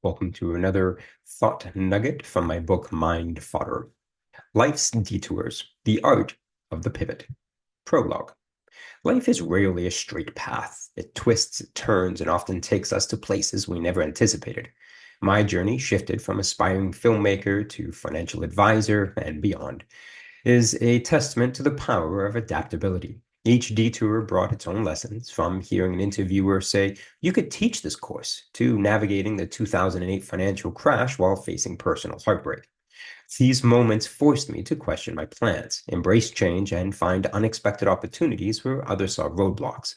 Welcome to another thought nugget from my book, Mind Fodder. Life's Detours, the Art of the Pivot. Prologue. Life is rarely a straight path. It twists, it turns, and often takes us to places we never anticipated. My journey shifted from aspiring filmmaker to financial advisor and beyond is a testament to the power of adaptability. Each detour brought its own lessons, from hearing an interviewer say, "You could teach this course," to navigating the 2008 financial crash while facing personal heartbreak. These moments forced me to question my plans, embrace change, and find unexpected opportunities where others saw roadblocks.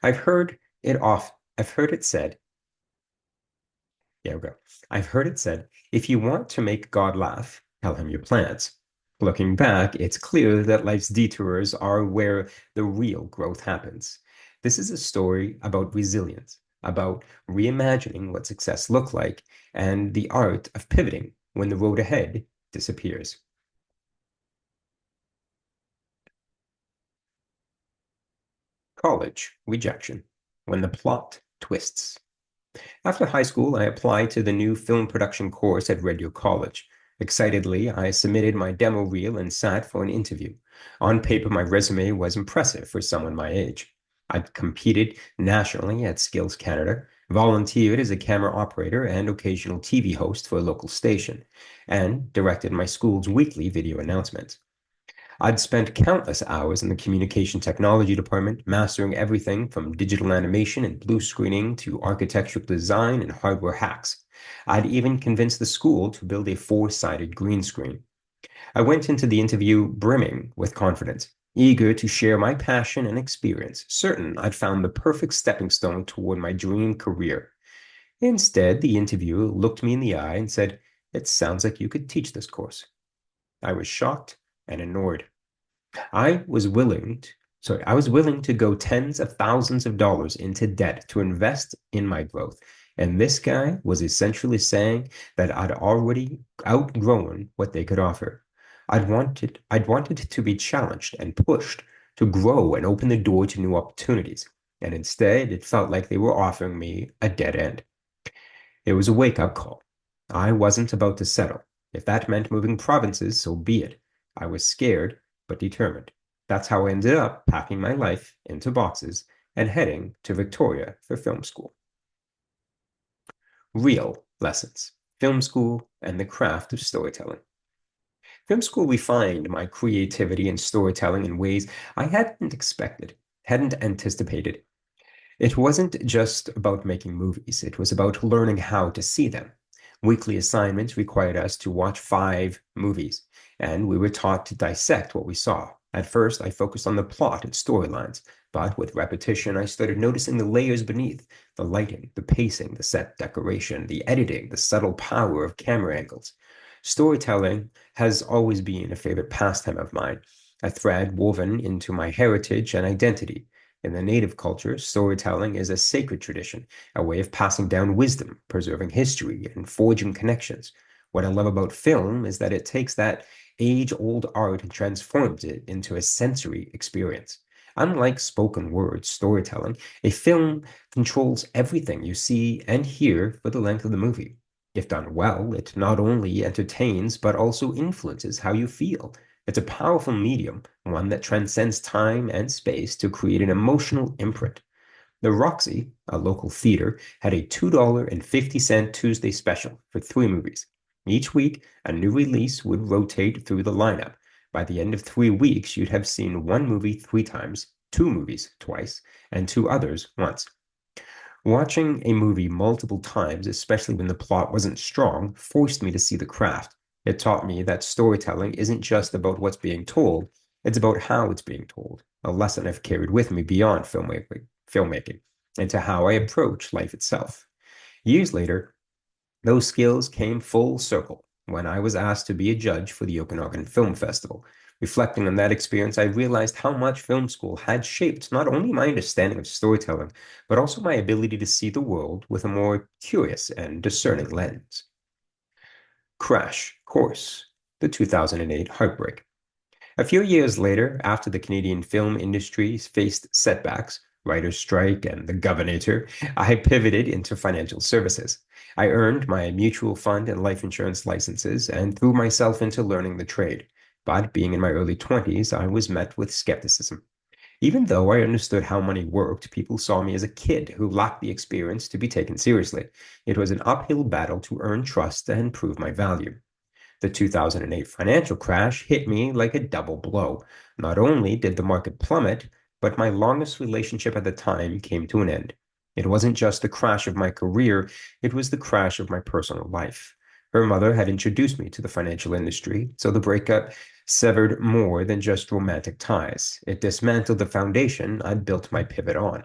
I've heard it off. I've heard it said, yeah, we go. I've heard it said, if you want to make God laugh, tell him your plans. Looking back, it's clear that life's detours are where the real growth happens. This is a story about resilience, about reimagining what success looked like, and the art of pivoting when the road ahead disappears. College rejection, when the plot twists. After high school, I applied to the new film production course at Radio College. Excitedly, I submitted my demo reel and sat for an interview. On paper, my resume was impressive for someone my age. I'd competed nationally at Skills Canada, volunteered as a camera operator and occasional TV host for a local station, and directed my school's weekly video announcements. I'd spent countless hours in the communication technology department, mastering everything from digital animation and blue screening to architectural design and hardware hacks. I'd even convinced the school to build a four-sided green screen. I went into the interview brimming with confidence, eager to share my passion and experience, certain I'd found the perfect stepping stone toward my dream career. Instead, the interviewer looked me in the eye and said, "It sounds like you could teach this course." I was shocked and annoyed. I was willing to go tens of thousands of dollars into debt to invest in my growth. And this guy was essentially saying that I'd already outgrown what they could offer. I'd wanted to be challenged and pushed to grow and open the door to new opportunities. And instead, it felt like they were offering me a dead end. It was a wake-up call. I wasn't about to settle. If that meant moving provinces, so be it. I was scared, but determined. That's how I ended up packing my life into boxes and heading to Victoria for film school. Real lessons, film school, and the craft of storytelling. Film school refined my creativity and storytelling in ways I hadn't anticipated. It wasn't just about making movies, it was about learning how to see them. Weekly assignments required us to watch 5 movies, and we were taught to dissect what we saw. At first, I focused on the plot and storylines, but with repetition, I started noticing the layers beneath: the lighting, the pacing, the set decoration, the editing, the subtle power of camera angles. Storytelling has always been a favorite pastime of mine, a thread woven into my heritage and identity. In the native culture, storytelling is a sacred tradition, a way of passing down wisdom, preserving history, and forging connections. What I love about film is that it takes that age-old art and transforms it into a sensory experience. Unlike spoken word storytelling, a film controls everything you see and hear for the length of the movie. If done well, it not only entertains but also influences how you feel. It's a powerful medium, one that transcends time and space to create an emotional imprint. The Roxy, a local theater, had a $2.50 Tuesday special for 3 movies. Each week, a new release would rotate through the lineup. By the end of 3 weeks, you'd have seen one movie 3 times, 2 movies twice, and 2 others once. Watching a movie multiple times, especially when the plot wasn't strong, forced me to see the craft. It taught me that storytelling isn't just about what's being told, it's about how it's being told, a lesson I've carried with me beyond filmmaking, into how I approach life itself. Years later, those skills came full circle when I was asked to be a judge for the Okanagan Film Festival. Reflecting on that experience, I realized how much film school had shaped not only my understanding of storytelling, but also my ability to see the world with a more curious and discerning lens. Crash Course, the 2008 heartbreak. A few years later, after the Canadian film industry faced setbacks, writer's strike, and the governor, I pivoted into financial services. I earned my mutual fund and life insurance licenses and threw myself into learning the trade. But being in my early 20s, I was met with skepticism. Even though I understood how money worked, people saw me as a kid who lacked the experience to be taken seriously. It was an uphill battle to earn trust and prove my value. The 2008 financial crash hit me like a double blow. Not only did the market plummet, but my longest relationship at the time came to an end. It wasn't just the crash of my career, it was the crash of my personal life. Her mother had introduced me to the financial industry, so the breakup severed more than just romantic ties. It dismantled the foundation I'd built my pivot on.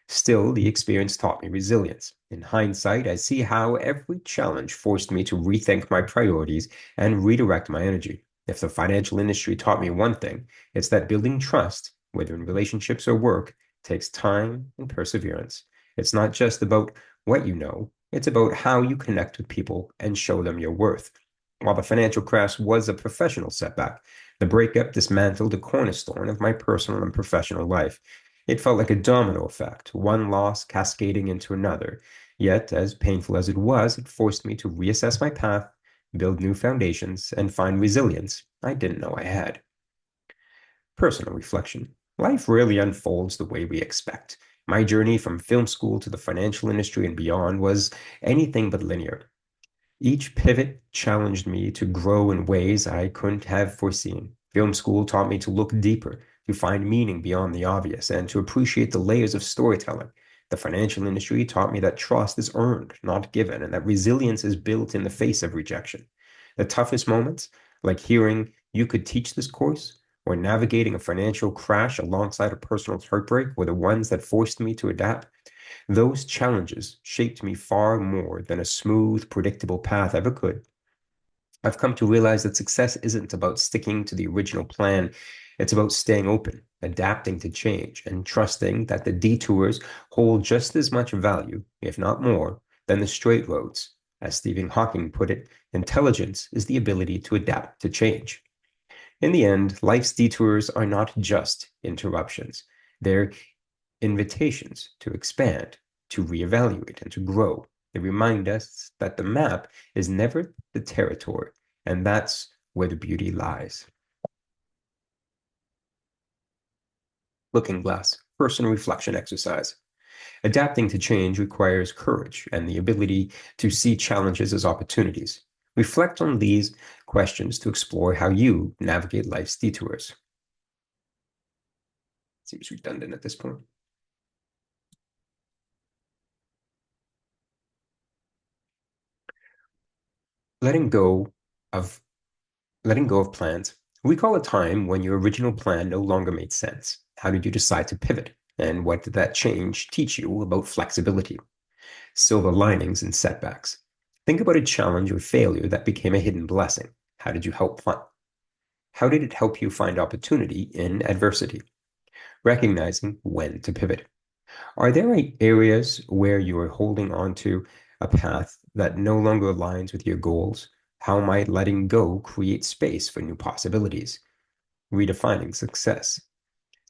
Still, the experience taught me resilience. In hindsight, I see how every challenge forced me to rethink my priorities and redirect my energy. If the financial industry taught me one thing, it's that building trust, whether in relationships or work, takes time and perseverance. It's not just about what you know, it's about how you connect with people and show them your worth. While the financial crash was a professional setback, the breakup dismantled a cornerstone of my personal and professional life. It felt like a domino effect, one loss cascading into another. Yet, as painful as it was, it forced me to reassess my path, build new foundations, and find resilience I didn't know I had. Personal reflection. Life rarely unfolds the way we expect. My journey from film school to the financial industry and beyond was anything but linear. Each pivot challenged me to grow in ways I couldn't have foreseen. Film school taught me to look deeper, to find meaning beyond the obvious, and to appreciate the layers of storytelling. The financial industry taught me that trust is earned, not given, and that resilience is built in the face of rejection. The toughest moments, like hearing you could teach this course, or navigating a financial crash alongside a personal heartbreak, were the ones that forced me to adapt. Those challenges shaped me far more than a smooth, predictable path ever could. I've come to realize that success isn't about sticking to the original plan. It's about staying open, adapting to change, and trusting that the detours hold just as much value, if not more, than the straight roads. As Stephen Hawking put it, intelligence is the ability to adapt to change. In the end, life's detours are not just interruptions. They're invitations to expand, to reevaluate, and to grow. They remind us that the map is never the territory, and that's where the beauty lies. Looking glass, personal reflection exercise. Adapting to change requires courage and the ability to see challenges as opportunities. Reflect on these questions to explore how you navigate life's detours. Seems redundant at this point. Letting go of letting go of plans. Recall a time when your original plan no longer made sense. How did you decide to pivot? And what did that change teach you about flexibility, silver linings, and setbacks? Think about a challenge or failure that became a hidden blessing. How did you help find? How did it help you find opportunity in adversity? Recognizing when to pivot. Are there areas where you are holding on to a path that no longer aligns with your goals? How might letting go create space for new possibilities? Redefining success.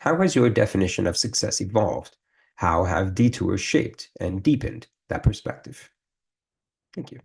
How has your definition of success evolved? How have detours shaped and deepened that perspective? Thank you.